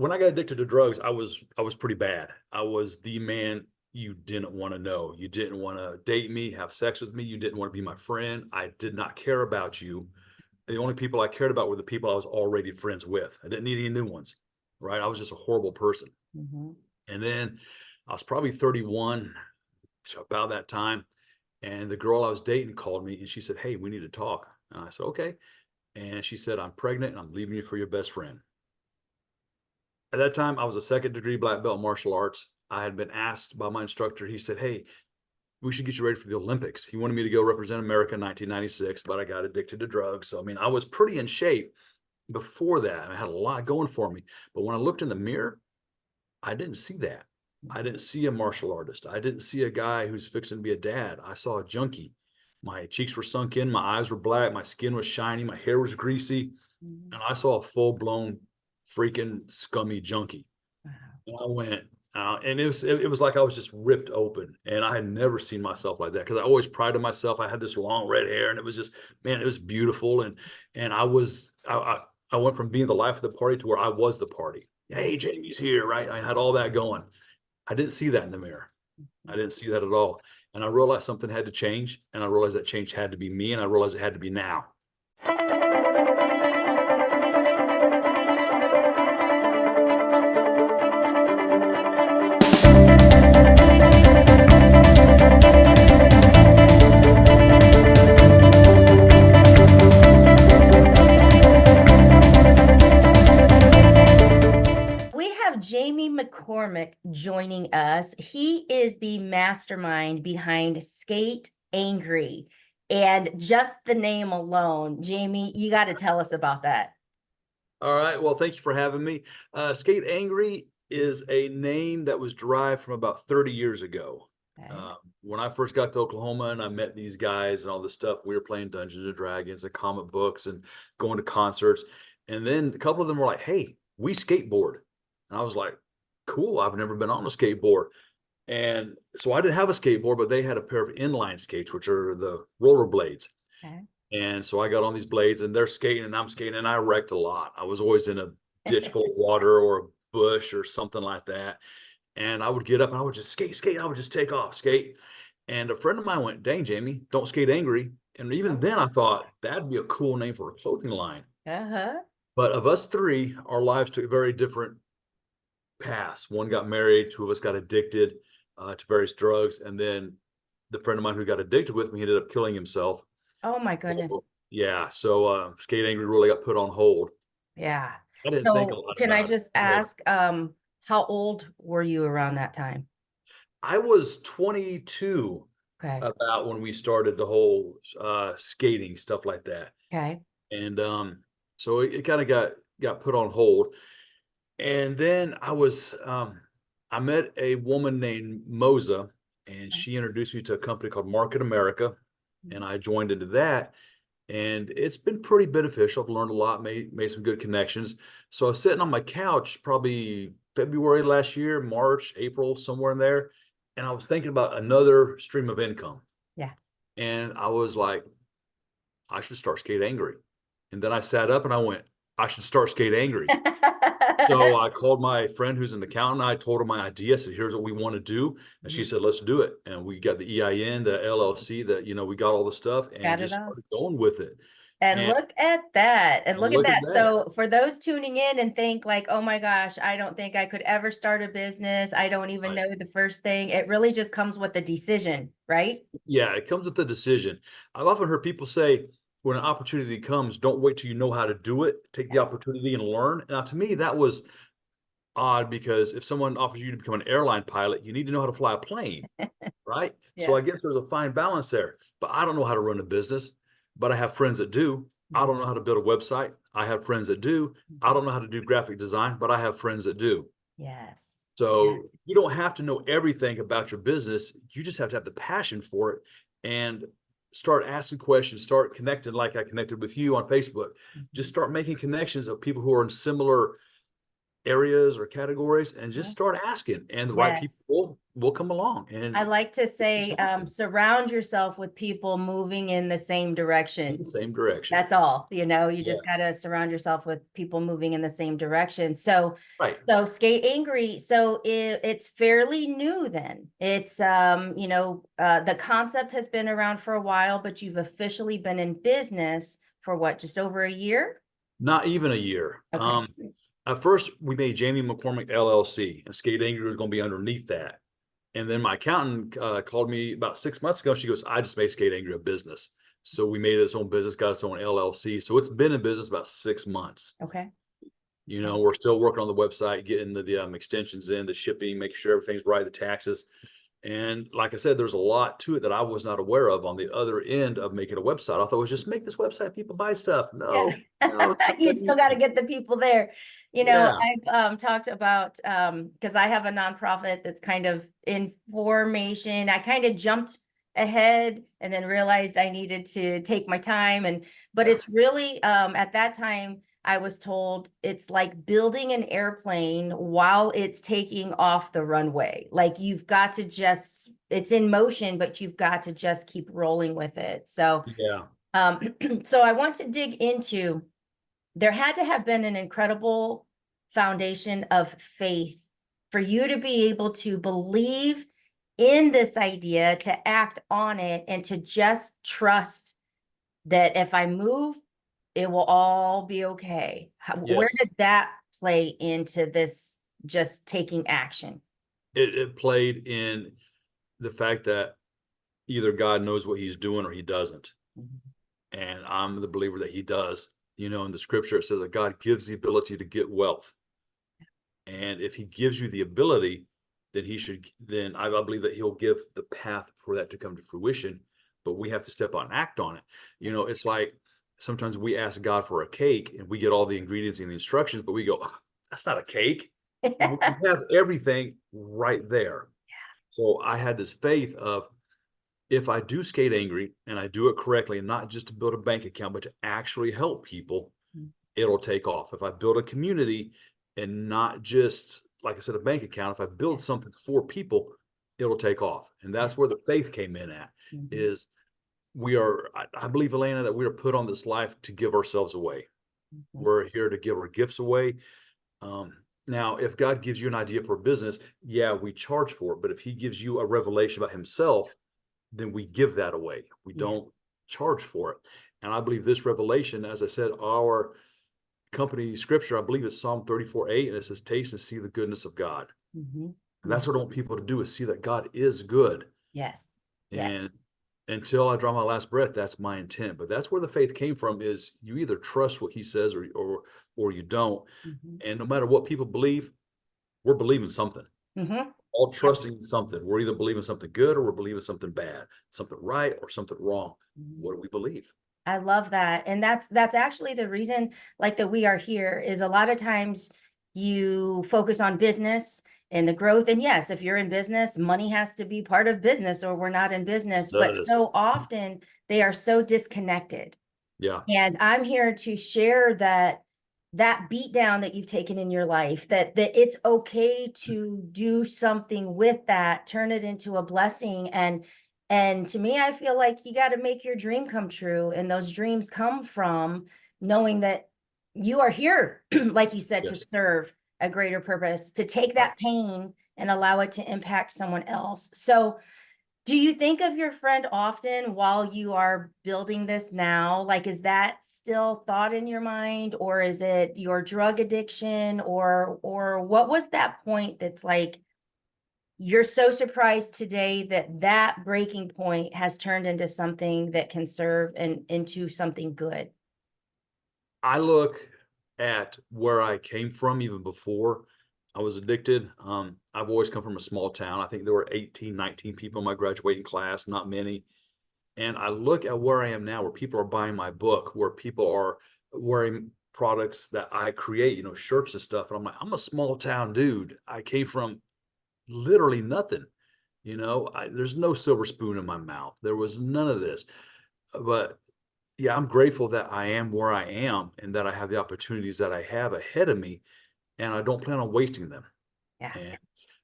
when I got addicted to drugs, I was pretty bad. I was the man you didn't want to know. You didn't want to date me, have sex with me. You didn't want to be my friend. I did not care about you. The only people I cared about were the people I was already friends with. I didn't need any new ones, right? I was just a horrible person. Mhm. And then I was probably 31 about that time. And the girl I was dating called me and she said, "Hey, we need to talk." And I said, "Okay." And she said, "I'm pregnant and I'm leaving you for your best friend." At that time, I was a second degree black belt in martial arts. I had been asked by my instructor, he said, "Hey, we should get you ready for the Olympics." He wanted me to go represent America in 1996, but I got addicted to drugs. So, I mean, I was pretty in shape before that. I had a lot going for me. But when I looked in the mirror, I didn't see that. I didn't see a martial artist. I didn't see a guy who's fixing to be a dad. I saw a junkie. My cheeks were sunk in, my eyes were black, my skin was shiny, my hair was greasy, Mhm. and I saw a full-blown freaking scummy junkie. Wow. And I went, and it was like I was just ripped open, and I had never seen myself like that because I always prided myself. I had this long red hair, and it was just, man, it was beautiful, and I went from being the life of the party to where I was the party. Hey, Jamie's here, right? I had all that going. I didn't see that in the mirror. I didn't see that at all, and I realized something had to change, and I realized that change had to be me, and I realized it had to be now. We have Jaime McCormick joining us. He is the mastermind behind Skate Angry. And just the name alone, Jamie, you got to tell us about that. All right. Well, thank you for having me. Skate Angry is a name that was derived from about 30 years ago. Okay. When I first got to Oklahoma and I met these guys and all this stuff, we were playing Dungeons and Dragons and comic books and going to concerts. And then a couple of them were like, "Hey, we skateboard." And I was like, "Cool. I've never been on a skateboard." And so I didn't have a skateboard, but they had a pair of inline skates, which are the roller blades. Okay. And so I got on these blades and they're skating and I'm skating and I wrecked a lot. I was always in a ditch full of water or a bush or something like that. And I would get up and I would just skate, skate. I would just take off, skate. And a friend of mine went, "Dang, Jamie, don't skate angry." And even then I thought that'd be a cool name for a clothing line. Uh-huh. But of us three, our lives took very different paths. One got married, two of us got addicted to various drugs. And then the friend of mine who got addicted with me ended up killing himself. Oh my goodness. Yeah, so, Skate Angry really got put on hold. Yeah. I didn't think a So lot can I about it. just ask, how old were you around that time? I was 22 Okay. about when we started the whole, skating, stuff like that, Okay. and, so it kinda got put on hold, and then I met a woman named Moza, and she introduced me to a company called Market America, and I joined into that, and it's been pretty beneficial. I've learned a lot, made some good connections. So I was sitting on my couch probably February last year, March, April, somewhere in there, and I was thinking about another stream of income. Yeah. And I was like, I should start Skate Angry. And then I sat up and I went, I should start Skate Angry. So I called my friend who's an accountant. I told her my idea. I said, "Here's what we want to do." And she Mhm. said, "Let's do it." And we got the EIN, the LLC, we got all the stuff and Got it just all. started going with it. And And look at that, and look at look at that. that. So for those tuning in and think like, "Oh my gosh, I don't think I could ever start a business. I don't even Right. know the first thing." It really just comes with the decision, right? Yeah, it comes with the decision. I've often heard people say, when an opportunity comes, don't wait till you know how to do it. Take the opportunity and learn. Now, to me, that was odd because if someone offers you to become an airline pilot, you need to know how to fly a plane, right? So Yeah. I guess there's a fine balance there. But I don't know how to run a business, but I have friends that do. I Mhm. don't know how to build a website. I have friends that do. I don't know how to do graphic design, but I have friends that do. Yes. So Yes. you don't have to know everything about your business. You just have to have the passion for it and start asking questions, start connecting like I connected with you on Facebook. Just Mhm. start making connections of people who are in similar areas or categories and just Mhm. start asking, and the right people Yes. will come along, I and like to it just say, happens surround yourself with people moving in the same in the direction. same direction. That's all, you Yeah, just gotta surround yourself with people moving in the same direction. So, right. so Skate Angry, so it's fairly new then. It's, the concept has been around for a while, but you've officially been in business for what, just over a year? Not even a year. Okay. At first, we made Jaime McCormick LLC, and Skate Angry was going to be underneath that. And then my accountant called me about 6 months ago. She goes, "I just made Skate Angry a business." So we made it its own business, got its own LLC. So it's been in business about 6 months. Okay. We're still working on the website, getting the extensions in, the shipping, making sure everything's right, the taxes. And like I said, there's a lot to it that I was not aware of on the other end of making a website. I thought it was just make this website, people buy stuff. Yeah. No, no, it's You still got to everything. get the people there. Yeah, I've talked about because I have a nonprofit that's kind of in formation. I kind of jumped ahead and then realized I needed to take my time but yeah, it's really at that time I was told it's like building an airplane while it's taking off the runway. Like you've got to just it's in motion, but you've got to just keep rolling with it. So yeah. um, so I want to dig into there had to have been an incredible foundation of faith for you to be able to believe in this idea, to act on it, and to just trust that if I move, it will all be okay. Where Yes. did that play into this just taking action? It played in the fact that either God knows what he's doing or he doesn't. Mhm. And I'm the believer that he does. In the scripture, it says that God gives the ability to get wealth. And if he gives you the ability, then I believe that he'll give the path for that to come to fruition. But we have to step out and act on it. It's like sometimes we ask God for a cake and we get all the ingredients and the instructions, but we go, "Ugh, that's not a cake." We have everything right there. So I had this faith of if I do Skate Angry and I do it correctly, and not just to build a bank account, but to actually help people, it'll take off. If I build a community and not just, like I said, a bank account, if I build something for people, it'll take off. And Yeah. that's where the faith came in at, Mhm. is I believe, Elena, that we are put on this life to give ourselves away. Mhm. We're here to give our gifts away. Now, if God gives you an idea for a business, yeah, we charge for it. But if he gives you a revelation about himself, then we give that away. We Yeah. don't charge for it. And I believe this revelation, as I said, our company scripture, I believe it's Psalm 34:8, and it says, taste and see the goodness of God. Mhm. And that's what I want people to do, is see that God is good. Yes. Yes. And until I draw my last breath, that's my intent. But that's where the faith came from, is you either trust what he says or you don't. Mhm. And no matter what people believe, we're believing something. Mhm. All Yep. trusting in something. We're either believing something good or we're believing something bad, something right or something wrong. Mhm. What do we believe? I love that. And that's actually the reason like that we are here is a lot of times you focus on business and the growth. And yes, if you're in business, money has to be part of business or we're not in It business. But does. so often they are so disconnected. Yeah. And I'm here to share that beat down that you've taken in your life, that it's okay to do something with that, turn it into a blessing. And to me, I feel like you got to make your dream come true. And those dreams come from knowing that you are here, like you said, to Yes. serve a greater purpose, to take Right. that pain and allow it to impact someone else. So do you think of your friend often while you are building this now? Like, is that still thought in your mind, or is it your drug addiction, or what was that point that's like you're so surprised today that that breaking point has turned into something that can serve and into something good? I look at where I came from even before I was addicted. I've always come from a small town. I think there were 18, 19 people in my graduating class, not many. And I look at where I am now, where people are buying my book, where people are wearing products that I create, shirts and stuff. And I'm like, I'm a small town dude. I came from literally nothing. There's no silver spoon in my mouth. There was none of this. But yeah, I'm grateful that I am where I am and that I have the opportunities that I have ahead of me. and I don't plan on wasting them. Yeah. And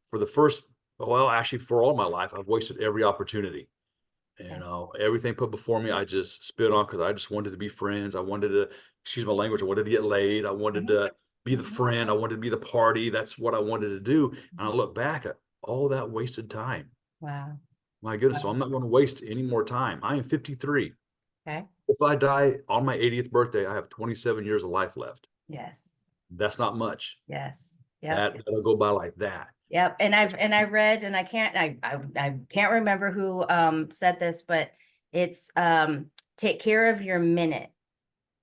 for the first, well, actually for all my life, I've wasted every opportunity. You Yeah. know, everything put before me, I just spit on because I just wanted to be friends. I wanted to, excuse my language, I wanted to get laid. I wanted Mhm. to be the friend. I wanted to be the party. That's what I wanted to do. And I Mhm. look back at all that wasted time. Wow. My goodness. So Wow. I'm not going to waste any more time. I am 53. Okay. If I die on my 80th birthday, I have 27 years of life left. Yes. That's not much. Yes. Yep. That'll go by like that. Yep. I read, and I can't remember who said this, but it's take care of your minute,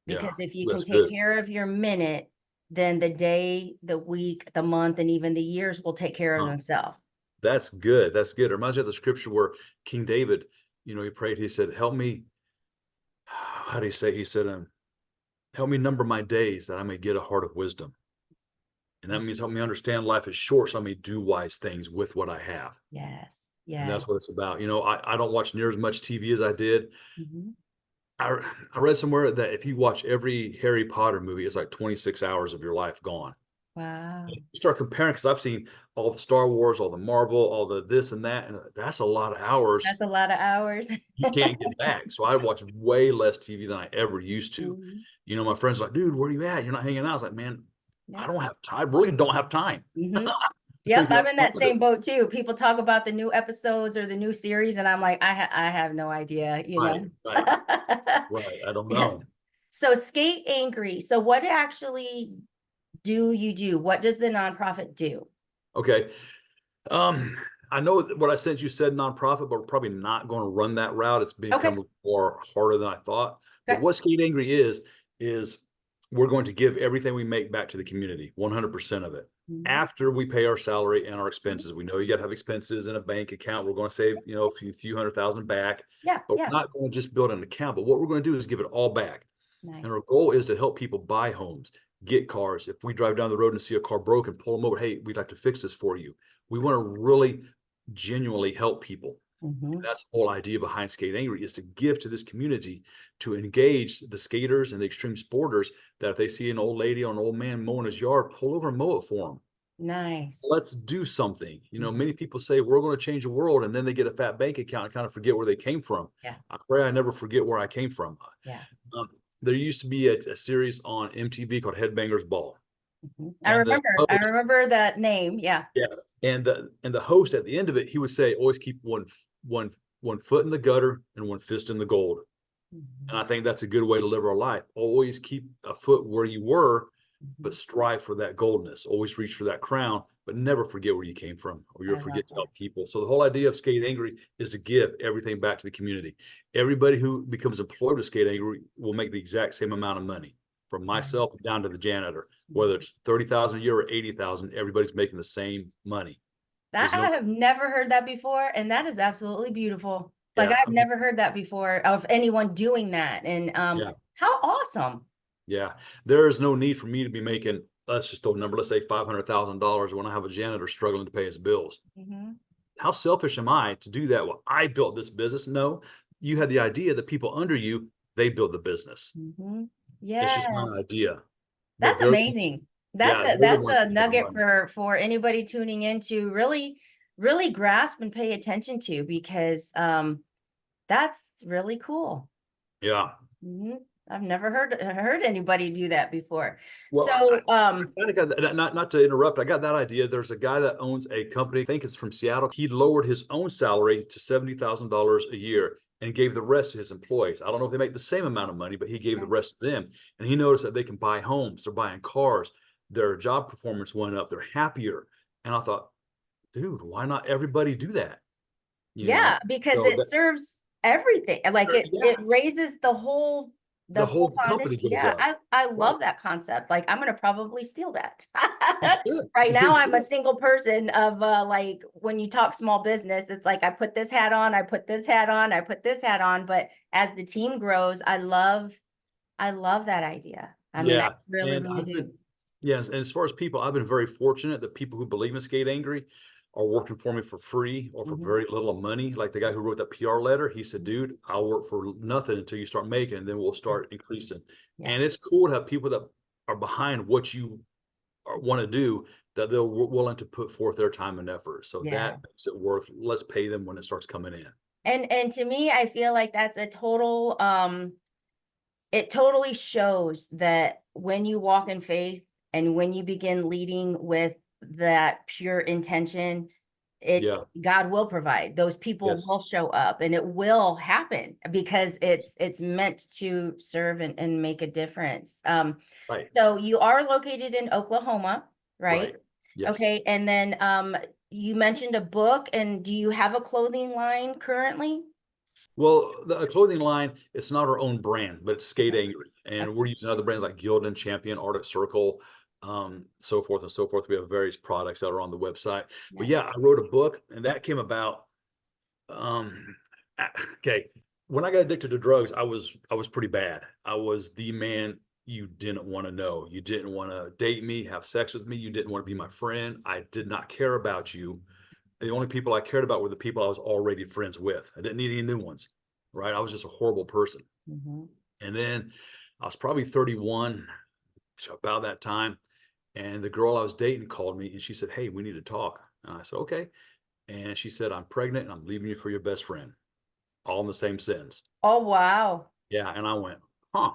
Yeah, because if you can that's take good. care of your minute, then the day, the week, the month, and even the years will take care of Huh. themselves. That's good. That's good. It reminds me of the scripture where King David, you know, he prayed, he said, help me. How do you say? He said, help me number my days that I may get a heart of wisdom. And that means help me understand life is short so I may do wise things with what I have. Yes. And Yes. that's what it's about. You know, I don't watch near as much TV as I did. Mhm. I, I read somewhere that if you watch every Harry Potter movie, it's like 26 hours of your life gone. Wow. You start comparing, because I've seen all the Star Wars, all the Marvel, all the this and that, and that's a lot of hours That's a lot of hours. you can't get back. So I watch way less TV than I ever used to. Mhm. You know, my friends are like, dude, where are you at? You're not hanging out. I was like, man, I Yep. don't have time. I really don't have time. Hmm. You Yep, know, I'm in that same boat too. People talk about the new episodes or the new series, and I'm like, I have no idea, you right, know. right, right. I don't Yeah. know. So Skate Angry. So what actually do you do? What does the nonprofit do? Okay. Um, I know what I sent you said nonprofit, but we're probably not going to run that route. It's Okay. become more harder than I thought. But Okay. what Skate Angry is we're going to give everything we make back to the community, 100% of it. Mhm. After we pay our salary and our Mhm. expenses, we know you got to have expenses in a bank account. We're going to save, you know, a few hundred thousand back, Yeah. but Yeah. we're not going to just build an account. But what we're going to do is give it all back. And Nice. our goal is to help people buy homes, get cars. If we drive down the road and see a car broken, pull them over. Hey, we'd like to fix this for you. We want to really genuinely help people. Hmm. That's the whole idea behind Skate Angry, is to give to this community, to engage the skaters and the extreme sporters, that if they see an old lady or an old man mowing his yard, pull over and mow it for them. Nice. Let's do something. You know, Mhm. many people say we're going to change the world, and then they get a fat bank account and kind of forget where they came from. Yeah. I pray I never forget where I came from. Yeah. Um, there used to be a series on MTV called Headbangers Ball, Mhm. and the I host, remember that name. Yeah. yeah, and the host at the end of it, he would say, always keep one foot in the gutter and one fist in the gold. And I Mhm. think that's a good way to live our life. Always keep a foot where you were, but Mhm. strive for that goldness. Always reach for that crown, but never forget where you came from, or you'll I love forget to that. help people. So the whole idea of Skate Angry is to give everything back to the community. Everybody who becomes employed with Skate Angry will make the exact same amount of money, from Right. myself down to the janitor. Mhm. Whether it's 30,000 a year or 80,000, everybody's making the same money. That There's no, I have never heard that before, and that is absolutely beautiful. Like yeah, I've never heard that before of anyone doing that, and yeah. how awesome. Yeah, there is no need for me to be making, let's just throw a number, let's say $500,000 when I have a janitor struggling to pay his bills. Mhm. How selfish am I to do that? Well, I built this business. No, you had the idea that people under you, they built the business. Mhm. It's just my Yes. idea. But That's they're, amazing. yeah, they're the That's ones a that make the nugget money. for anybody tuning in to really grasp and pay attention to, because that's really cool. Yeah. Mhm. I've never heard anybody do that before. Well, So I kind of got that, not to interrupt. I got that idea. There's a guy that owns a company, I think it's from Seattle. He lowered his own salary to $70,000 a year and gave the rest to his employees. I don't know if they make the same amount of money, but he gave the rest to them. And he noticed that they can buy homes, they're buying cars, their job performance went up, they're happier. And I thought, dude, why not everybody do that? You yeah, know? because So it that, serves everything. Like it yeah, raises the the whole whole company foundation. goes Yeah, up. I Right. love that concept. Like I'm gonna probably steal that. You should. Right You now I'm a should. single person of like when you talk small business, it's like I put this hat on, I put this hat on, I put this hat on. But as the team grows, I love that idea. I mean, I Yeah. really, And really I've do. been, yes. And as far as people, I've been very fortunate that people who believe in Skate Angry are working for me for free or for Mhm. very little money. Like the guy who wrote that PR letter, he said, dude, I'll work for nothing until you start making, and then we'll start increasing. Yeah. And it's cool to have people that are behind what you want to do, that they're willing to put forth their time and effort. So Yeah. that makes it worth, let's pay them when it starts coming in. And to me, I feel like that's a total it totally shows that when you walk in faith and when you begin leading with that pure intention, it Yeah. God will provide. Those people Yes. will show up and it will happen because it's meant to serve and make a difference. Right. So you are located in Oklahoma, right? Right. Yes. Okay, and then you mentioned a book, and do you have a clothing line currently? Well, the clothing line, it's not our own brand, but it's Skate Okay. Angry. And we're Okay. using other brands like Gildan, Champion, Arctic Circle, so forth and so forth. We have various products that are on the website. But Nice. yeah, I wrote a book and that came about. Um, okay. When I got addicted to drugs, I was pretty bad. I was the man you didn't want to know. You didn't want to date me, have sex with me. You didn't want to be my friend. I did not care about you. The only people I cared about were the people I was already friends with. I didn't need any new ones, right? I was just a horrible person. Mhm. And then I was probably 31 about that time. And the girl I was dating called me and she said, hey, we need to talk. And I said, okay. And she said, I'm pregnant and I'm leaving you for your best friend, all in the same sentence. Oh, wow. Yeah. And I went, huh.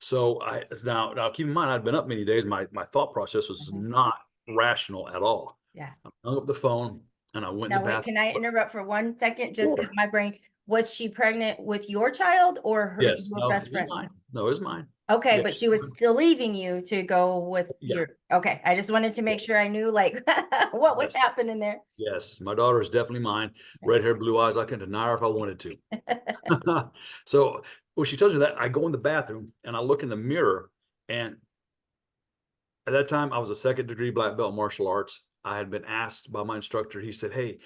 So now keep in mind, I'd been up many days. My thought process was Mhm. not rational at all. Yeah. I hung up the phone and I went in the Now, wait, bathroom. can I interrupt for 1 second? Just because Sure. my brain, was she pregnant with your child or Yes. your No, best it was friend's? mine. No, it was mine. Okay, Yeah. but she was still leaving you to go with Yeah. okay. I just wanted to Yeah. make sure I knew like what was Yes. happening there. Yes. My daughter is definitely mine. Okay. Red hair, blue eyes. I couldn't deny her if I wanted to. So when she tells me that, I go in the bathroom and I look in the mirror. And at that time, I was a second-degree black belt in martial arts. I had been asked by my instructor, he said, hey,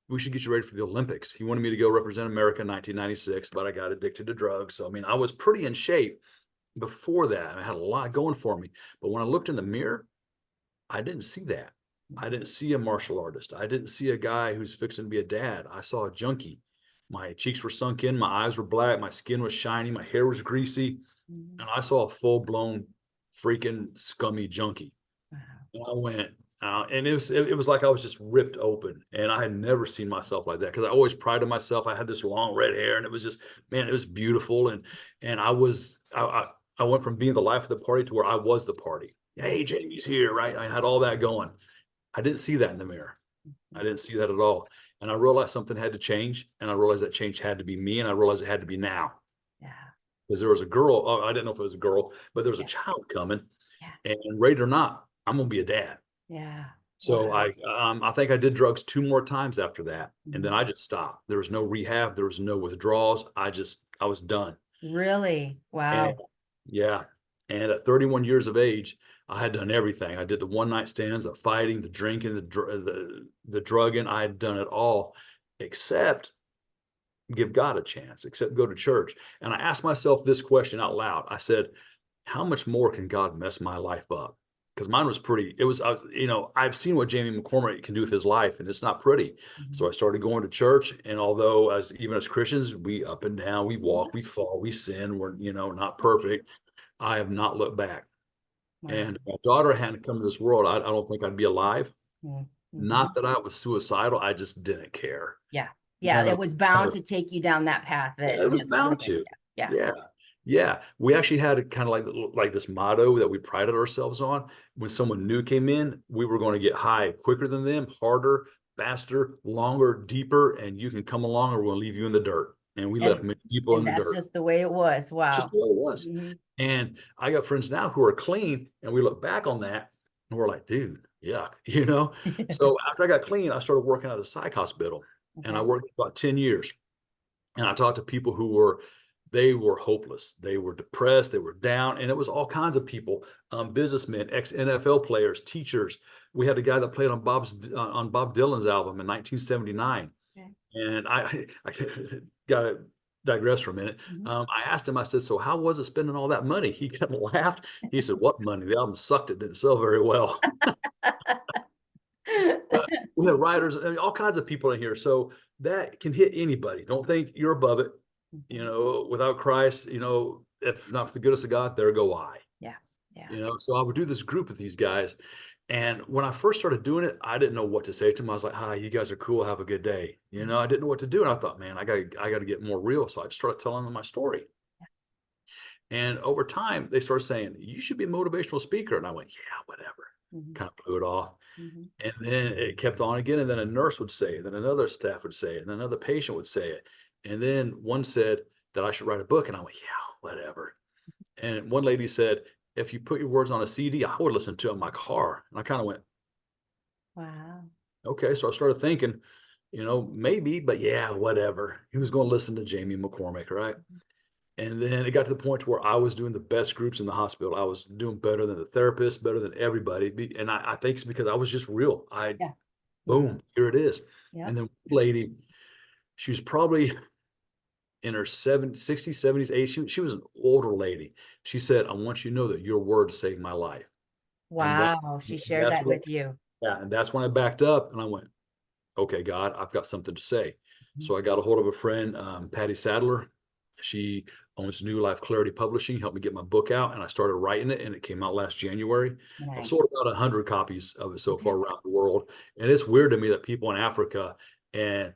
we should get you ready for the Olympics. He wanted me to go represent America in 1996, but I got addicted to drugs. So, I mean, I was pretty in shape before that. I had a lot going for me. But when I looked in the mirror, I didn't see that. I didn't see a martial artist. I didn't see a guy who's fixing to be a dad. I saw a junkie. My cheeks were sunk in, my eyes were black, my skin was shiny, my hair was greasy, Mhm. and I saw a full-blown freaking scummy junkie. Wow. And I went, and it was like I was just ripped open, and I had never seen myself like that because I always prided myself. I had this long red hair, and it was just, man, it was beautiful, and I went from being the life of the party to where I was the party. Hey, Jamie's here, right? I had all that going. I didn't see that in the mirror. I didn't see that at all, and I realized something had to change, and I realized that change had to be me, and I realized it had to be now Yeah. because there was a girl. Oh, I didn't know if it was a girl, but there was a Yeah. child coming, Yeah. and ready or not, I'm gonna be a dad. Yeah. So Wow. I think I did drugs 2 more times after that, and then Mhm. I just stopped. There was no rehab, there was no withdrawals. I was done. Really? And Wow. yeah, and at 31 years of age, I had done everything. I did the one night stands, the fighting, the drinking, the drugging. I had done it all except give God a chance, except go to church. And I asked myself this question out loud. I said, how much more can God mess my life up? Because mine was pretty, I've seen what Jamie McCormick can do with his life, and it's not pretty. So Mhm. I started going to church. And although even as Christians, we up and down, we walk, we fall, we sin, we're, not perfect. I have not looked back. Wow. And if my daughter hadn't come to this world, I don't think I'd be alive. Not Mhm. that I was suicidal. I just didn't care. Yeah. Yeah. None It of, was none bound of to take you down that path Yeah, that it was just bound wouldn't. to. Yeah. Yeah. Yeah. We actually had a kind of like this motto that we prided ourselves on. When someone new came in, we were going to get high quicker than them, harder, faster, longer, deeper, and you can come along or we'll leave you in the dirt. And we And left many people and in the that's dirt. just the way it was. Just Wow. the way it was. Mhm. And I got friends now who are clean, and we look back on that and we're like, dude, yuck, So after I got clean, I started working at a psych hospital, and I Okay. worked about 10 years. And I talked to people they were hopeless. They were depressed. They were down. And it was all kinds of people, businessmen, ex-NFL players, teachers. We had a guy that played on Bob Dylan's album in 1979. Okay. And I got to digress for a minute. Mhm. I asked him, I said, so how was it spending all that money? He kind of laughed. He said, what money? The album sucked. It didn't sell very well. But we had writers, I mean, all kinds of people in here. So that can hit anybody. Don't think you're above it. Mhm. Without Christ, if not for the goodness of God, there go I. Yeah. Yeah. So I would do this group with these guys, And when I first started doing it, I didn't know what to say to them. I was like, "Hi, you guys are cool. Have a good day." You know, I didn't know what to do. And I thought, man, I got to get more real. So I just started telling them my story. And over time, they started saying, "You should be a motivational speaker." And I went, "Yeah, whatever." Mhm, Kind of blew it off. mhm. And then it kept on again. And then a nurse would say it. Then another staff would say it. And then another patient would say it. And then one said that I should write a book. And I went, "Yeah, whatever." And one lady said, "If you put your words on a CD, I would listen to it in my car." And I kind of went, Wow. okay. So I started thinking, maybe, but yeah, whatever. He was going to listen to Jamie McCormick, right? And then it got to the point where I was doing the best groups in the hospital. I was doing better than the therapist, better than everybody. And I think it's because I was just real. Yeah. Yeah. Boom, here it is. Yep. And then lady, she was probably in her 70s, 60s, 70s, 80s. She was an older lady. She said, "I want you to know that your words saved my life." And Wow. She shared that's that what, with you. yeah. And that's when I backed up and I went, okay, God, I've got something to say. Mhm. So I got a hold of a friend, Patty Sadler. She owns New Life Clarity Publishing, helped me get my book out, and I started writing it, and it came out last January. I've Nice. sold about 100 copies of it so Okay. far around the world. And it's weird to me that people in Africa and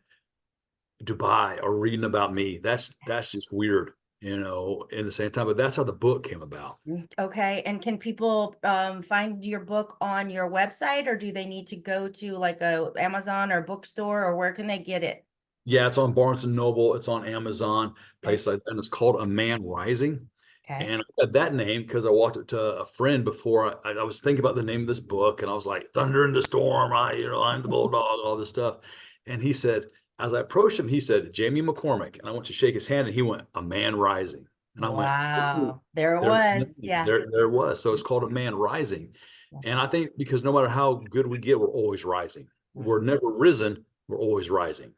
Dubai are reading about me. That's just weird, in the same time. But that's how the book came about. Okay. And can people find your book on your website, or do they need to go to like a Amazon or bookstore, or where can they get it? Yeah, it's on Barnes and Noble. It's on Amazon, Okay. places like that. And it's called A Man Rising. Okay. And I got that name because I walked up to a friend before I was thinking about the name of this book, and I was like, "Thunder in the Storm." I'm the bulldog, all this stuff. And he said, as I approached him, he said, "Jamie McCormick." And I went to shake his hand, and he went, "A Man Rising." And I went, "Ooh, Wow. There it there's the was. name. Yeah. There it was. So it's called A Man Rising. Yeah. And I think because no matter how good we get, we're always rising. We're never risen. We're always rising.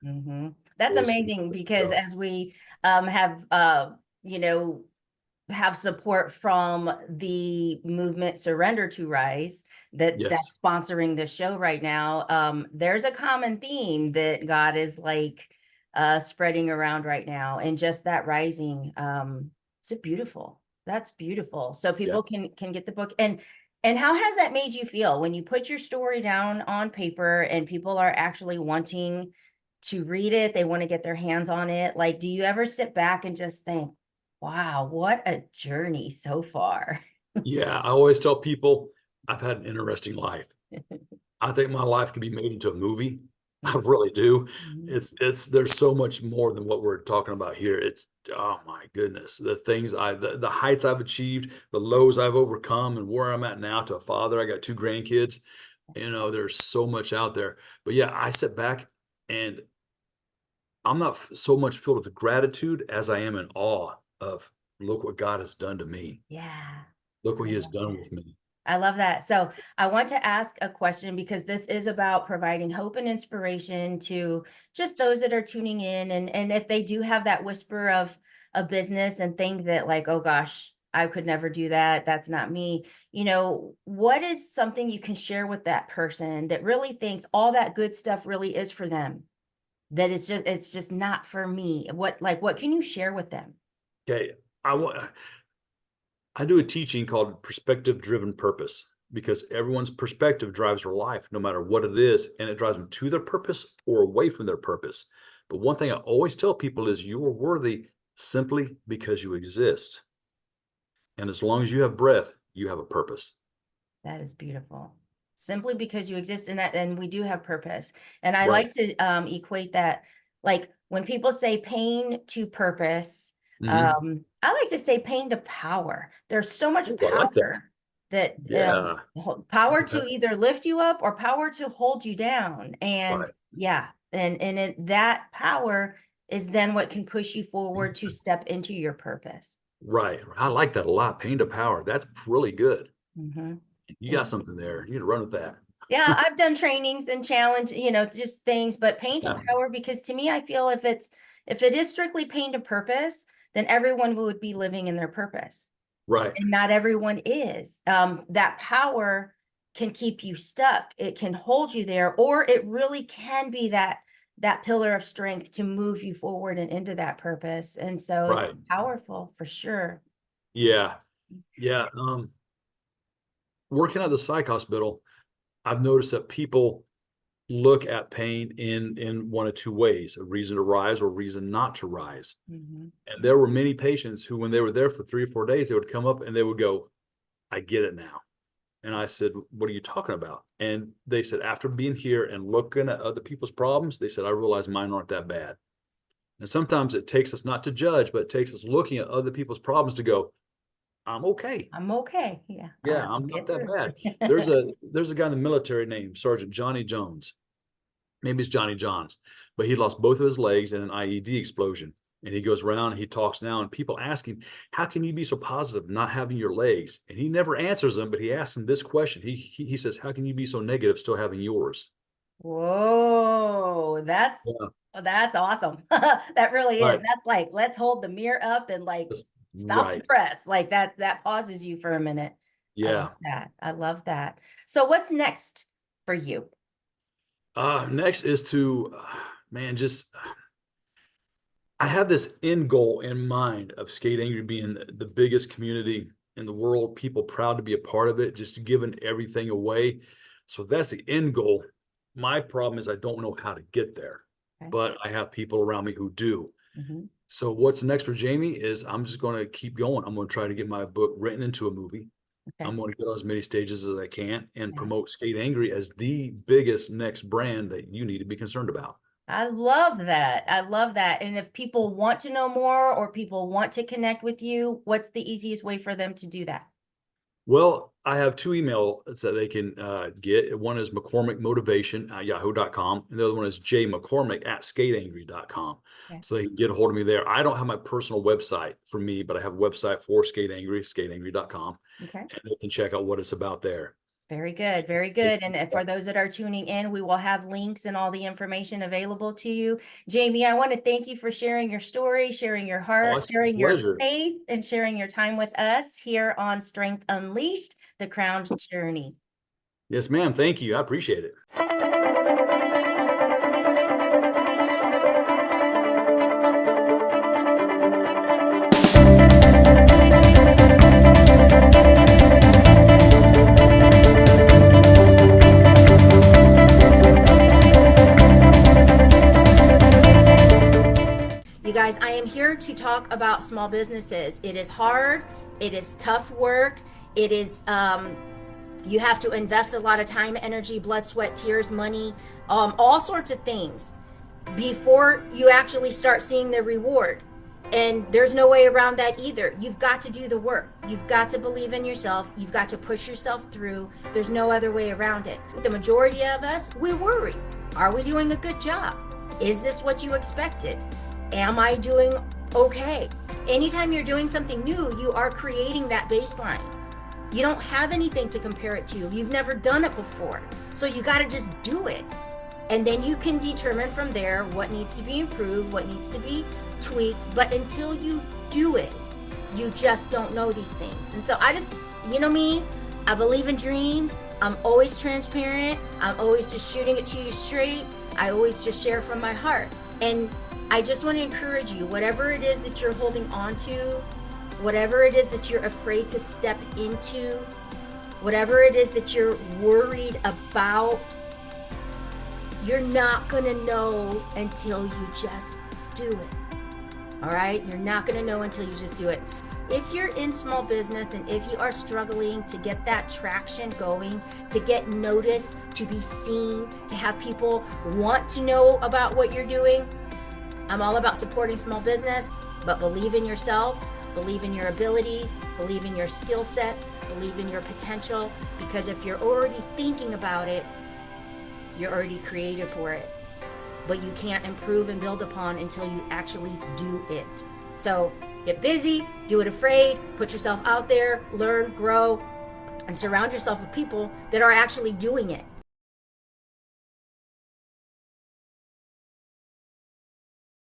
That's Always. amazing because So, as we have you know have support from the movement Surrender to Rise yes. that's sponsoring the show right now, there's a common theme that God is like spreading around right now, and just that rising. It's a beautiful. That's beautiful. So Yeah. people can get the book. And how has that made you feel when you put your story down on paper and people are actually wanting to read it, they want to get their hands on it? Like, do you ever sit back and just think, wow, what a journey so far? Yeah. I always tell people I've had an interesting life. I think my life could be made into a movie. I really do. Mhm. There's so much more than what we're talking about here. Oh my goodness, the heights I've achieved, the lows I've overcome, and where I'm at now to a father. I got two grandkids. There's so much out there. But yeah, I sit back and I'm not so much filled with gratitude as I am in awe of, look what God has done to me. Yeah, Look what I he has love done that. with me. I love that. So I want to ask a question because this is about providing hope and inspiration to just those that are tuning in. And if they do have that whisper of a business and think that like, oh gosh, I could never do that. That's not me. What is something you can share with that person that really thinks all that good stuff really is for them? That it's just not for me. What can you share with them? Okay. I want I do a teaching called perspective driven purpose because everyone's perspective drives their life, no matter what it is, and it drives them to their purpose or away from their purpose. But one thing I always tell people is you are worthy simply because you exist. And as long as you have breath, you have a purpose. That is beautiful. Simply because you exist in that, and we do have purpose. And I Right. like to equate that, like when people say pain to purpose, Hmm. I like to say pain to power. There's so much Oh, I like that. power that Yeah. power to either lift you up or power to hold you down. And Right. yeah, that power is then what can push you forward to step into your purpose. Right. I like that a lot. Pain to power. That's really good. Mhm. You got something there. You need to run with that. Yeah, I've done trainings and challenge, just things, but pain to Yeah. power, because to me, I feel if it is strictly pain to purpose, then everyone would be living in their purpose. Right. And not everyone is. That power can keep you stuck. It can hold you there, or it really can be that pillar of strength to move you forward and into that purpose. And so it's Right. powerful for sure. Yeah. Yeah. Working at the psych hospital, I've noticed that people look at pain in one of two ways: a reason to rise or a reason not to rise. Mhm. And there were many patients who, when they were there for 3 or 4 days, they would come up and they would go, I get it now. And I said, what are you talking about? And they said, after being here and looking at other people's problems, they said, I realized mine aren't that bad. And sometimes it takes us not to judge, but it takes us looking at other people's problems to go, I'm okay. I'm okay. Yeah, Yeah, I'll I'm not get that through. bad. There's a guy in the military named Sergeant Johnny Jones. Maybe it's Johnny Johns, but he lost both of his legs in an IED explosion. And he goes around and he talks now, and people ask him, how can you be so positive not having your legs? And he never answers them, but he asks them this question. He says, how can you be so negative still having yours? Whoa, Yeah, that's awesome. That really is. right. That's like, let's hold the mirror up and like That's stop the right. press. Like that pauses you for a minute. I love Yeah. that. I love that. So what's next for you? Next is to, man, just I have this end goal in mind of Skate Angry being the biggest community in the world, people proud to be a part of it, just giving everything away. So that's the end goal. My problem is I don't know how to get there, Okay. but I have people around me who do. Mhm. So what's next for Jamie is I'm just going to keep going. I'm going to try to get my book written into a movie. Okay. I'm going to get on as many stages as I can and Yeah. promote Skate Angry as the biggest next brand that you need to be concerned about. I love that. I love that. And if people want to know more or people want to connect with you, what's the easiest way for them to do that? Well, I have two emails that they can get. One is McCormick Motivation at yahoo.com. And the other one is jmccormick at skateangry.com. Okay. So they can get a hold of me there. I don't have my personal website for me, but I have a website for Skate Angry, skateangry.com. Okay. And they can check out what it's about there. Very good. Very good. And for those that are tuning in, we will have links and all the information available to you. Jamie, I want to thank you for sharing your story, sharing your Oh, heart, it's a sharing your pleasure. faith, and sharing your time with us here on Strength Unleashed, the Crowned Journey. Yes, ma'am. Thank you. I appreciate it. You guys, I am here to talk about small businesses. It is hard. It is tough work. It is, you have to invest a lot of time, energy, blood, sweat, tears, money, all sorts of things before you actually start seeing the reward. And there's no way around that either. You've got to do the work. You've got to believe in yourself. You've got to push yourself through. There's no other way around it. The majority of us, we worry. Are we doing a good job? Is this what you expected? Am I doing okay? Anytime you're doing something new, you are creating that baseline. You don't have anything to compare it to. You've never done it before. So you got to just do it. And then you can determine from there what needs to be improved, what needs to be tweaked. But until you do it, you just don't know these things. And so I just, you know me, I believe in dreams. I'm always transparent. I'm always just shooting it to you straight. I always just share from my heart. And I just want to encourage you, whatever it is that you're holding on to, whatever it is that you're afraid to step into, whatever it is that you're worried about, you're not going to know until you just do it. All right? You're not going to know until you just do it. If you're in small business and if you are struggling to get that traction going, to get noticed, to be seen, to have people want to know about what you're doing, I'm all about supporting small business, but believe in yourself, believe in your abilities, believe in your skill sets, believe in your potential, because if you're already thinking about it, you're already created for it. But you can't improve and build upon until you actually do it. So get busy, do it afraid, put yourself out there, learn, grow, and surround yourself with people that are actually doing it.